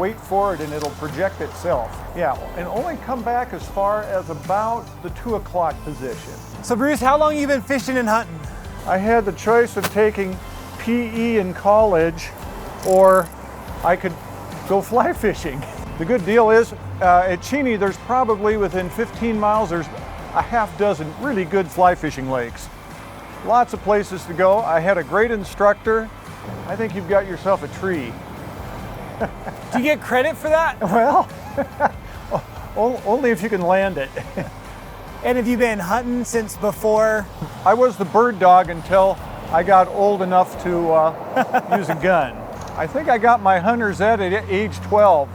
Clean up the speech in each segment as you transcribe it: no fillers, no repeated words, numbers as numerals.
wait for it and it'll project itself. Yeah, and only come back as far as about the 2 o'clock position. So Bruce, how long have you been fishing and hunting? I had the choice of taking PE in college, or I could go fly fishing. The good deal is, at Cheney, there's probably within 15 miles, there's a half dozen really good fly fishing lakes. Lots of places to go. I had a great instructor. I think you've got yourself a tree. Do you get credit for that? Well, only if you can land it. And have you been hunting since before? I was the bird dog until I got old enough to use a gun. I think I got my hunter's ed at age 12.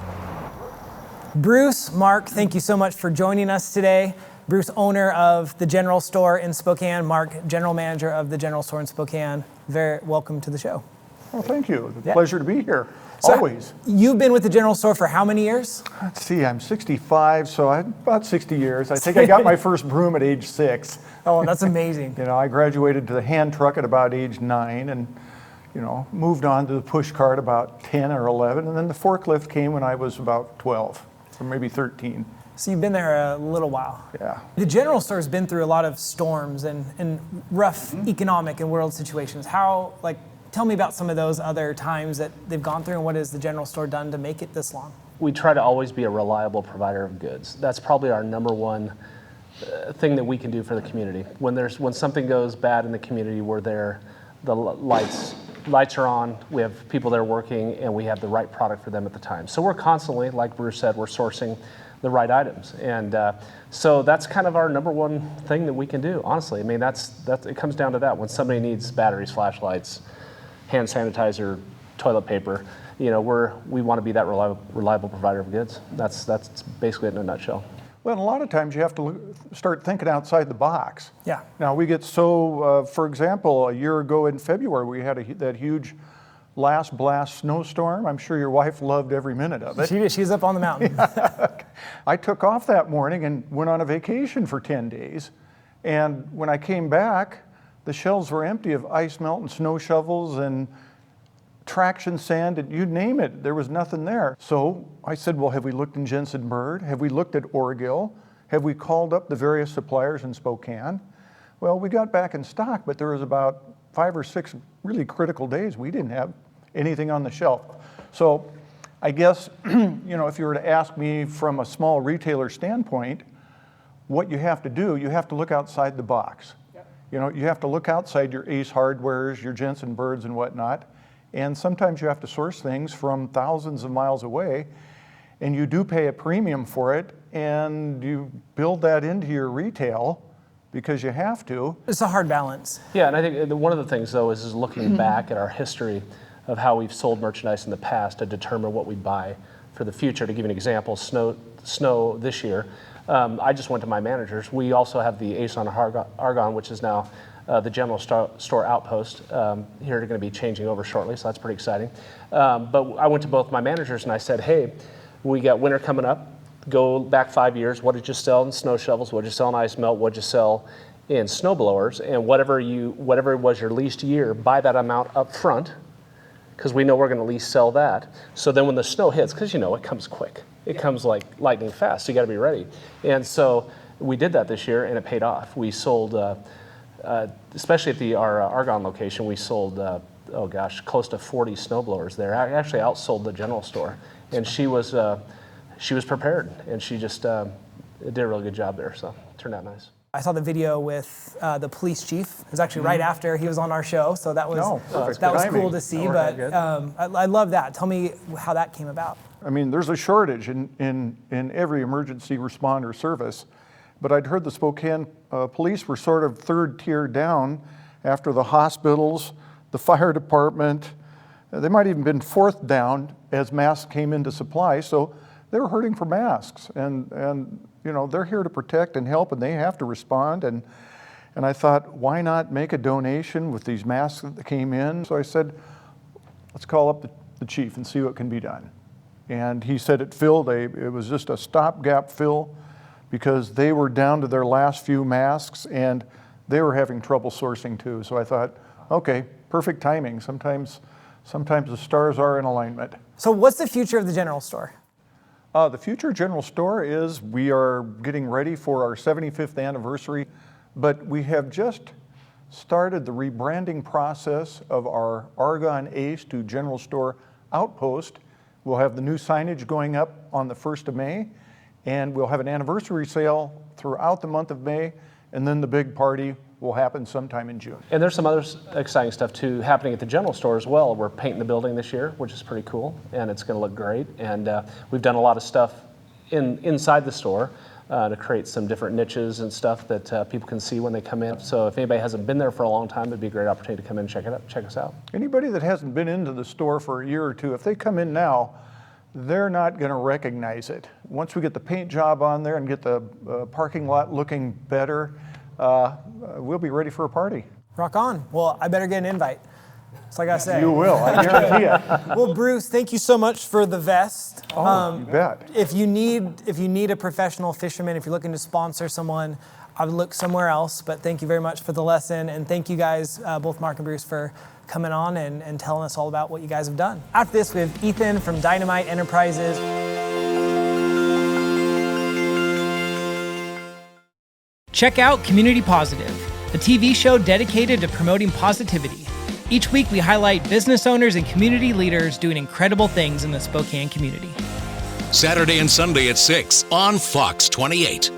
Bruce, Mark, thank you so much for joining us today. Bruce, owner of the General Store in Spokane. Mark, general manager of the General Store in Spokane. Very welcome to the show. Well, thank you. It's a pleasure to be here. So always. You've been with the General Store for how many years? Let's see, I'm 65, so about 60 years. I think I got my first broom at age 6. Oh, that's amazing. You know, I graduated to the hand truck at about age 9 and, you know, moved on to the push cart about 10 or 11. And then the forklift came when I was about 12, or maybe 13. So you've been there a little while. Yeah. The General Store has been through a lot of storms and rough economic and world situations. Tell me about some of those other times that they've gone through, and what has the General Store done to make it this long? We try to always be a reliable provider of goods. That's probably our number one thing that we can do for the community. When something goes bad in the community, we're there. The lights are on. We have people there working, and we have the right product for them at the time. So we're constantly, like Bruce said, we're sourcing the right items, and so that's kind of our number one thing that we can do. Honestly, I mean, it comes down to that. When somebody needs batteries, flashlights, hand sanitizer, toilet paper, you know, we want to be that reliable provider of goods. That's basically it in a nutshell. Well, a lot of times you have to start thinking outside the box. Yeah. Now we get for example, a year ago in February, we had that huge last blast snowstorm. I'm sure your wife loved every minute of it. She did. She's up on the mountain. I took off that morning and went on a vacation for 10 days. And when I came back, the shelves were empty of ice melt and snow shovels and traction sand, and you name it, there was nothing there. So I said, well, have we looked in Jensen Bird? Have we looked at Orgill? Have we called up the various suppliers in Spokane? Well, we got back in stock, but there was about 5 or 6 really critical days we didn't have anything on the shelf. So I guess, you know, if you were to ask me from a small retailer standpoint, what you have to do, you have to look outside the box. You know, you have to look outside your Ace Hardwares, your Jensen Birds and whatnot, and sometimes you have to source things from thousands of miles away, and you do pay a premium for it, and you build that into your retail because you have to. It's a hard balance. Yeah, and I think one of the things, though, is looking back at our history of how we've sold merchandise in the past to determine what we buy for the future. To give you an example, snow this year, I just went to my managers. We also have the Ace on Argon, which is now the General Store outpost. Here are going to be changing over shortly, so that's pretty exciting. But I went to both my managers and I said, hey, we got winter coming up. Go back 5 years. What did you sell in snow shovels? What did you sell in ice melt? What did you sell in snow blowers? And whatever was your leased year, buy that amount up front, because we know we're going to at least sell that. So then when the snow hits, because you know it comes quick. It comes like lightning fast, so you got to be ready. And so we did that this year, and it paid off. We sold, especially at our Argonne location, we sold, close to 40 snowblowers there. I actually outsold the General Store, and she was prepared, and she just did a really good job there, so it turned out nice. I saw the video with the police chief. It was actually right after he was on our show, so that was cool to see. But I love that. Tell me how that came about. I mean, there's a shortage in every emergency responder service, but I'd heard the Spokane police were sort of third tier down after the hospitals, the fire department. They might even been fourth down as masks came into supply. So they were hurting for masks, and you know, they're here to protect and help, and they have to respond. And I thought, why not make a donation with these masks that came in? So I said, let's call up the chief and see what can be done. And he said it was just a stopgap fill because they were down to their last few masks and they were having trouble sourcing too. So I thought, okay, perfect timing. Sometimes the stars are in alignment. So what's the future of the general store? The future general store is we are getting ready for our 75th anniversary, but we have just started the rebranding process of our Argonne Ace to General Store Outpost. We'll have the new signage going up on the 1st of May, and we'll have an anniversary sale throughout the month of May, and then the big party will happen sometime in June. And there's some other exciting stuff too happening at the general store as well. We're painting the building this year, which is pretty cool, and it's going to look great. And we've done a lot of stuff inside the store to create some different niches and stuff that people can see when they come in. So if anybody hasn't been there for a long time, it'd be a great opportunity to come in and check us out. Anybody that hasn't been into the store for a year or two, if they come in now, they're not going to recognize it. Once we get the paint job on there and get the parking lot looking better, we'll be ready for a party. Rock on. Well, I better get an invite. It's like I say. You will, I guarantee it. Well, Bruce, thank you so much for the vest. You bet. If you need a professional fisherman, if you're looking to sponsor someone, I would look somewhere else. But thank you very much for the lesson, and thank you guys, both Mark and Bruce, for coming on and telling us all about what you guys have done. After this, we have Ethan from Dynamite Enterprises. Check out Community Positive, a TV show dedicated to promoting positivity. Each week, we highlight business owners and community leaders doing incredible things in the Spokane community. Saturday and Sunday at 6 on Fox 28.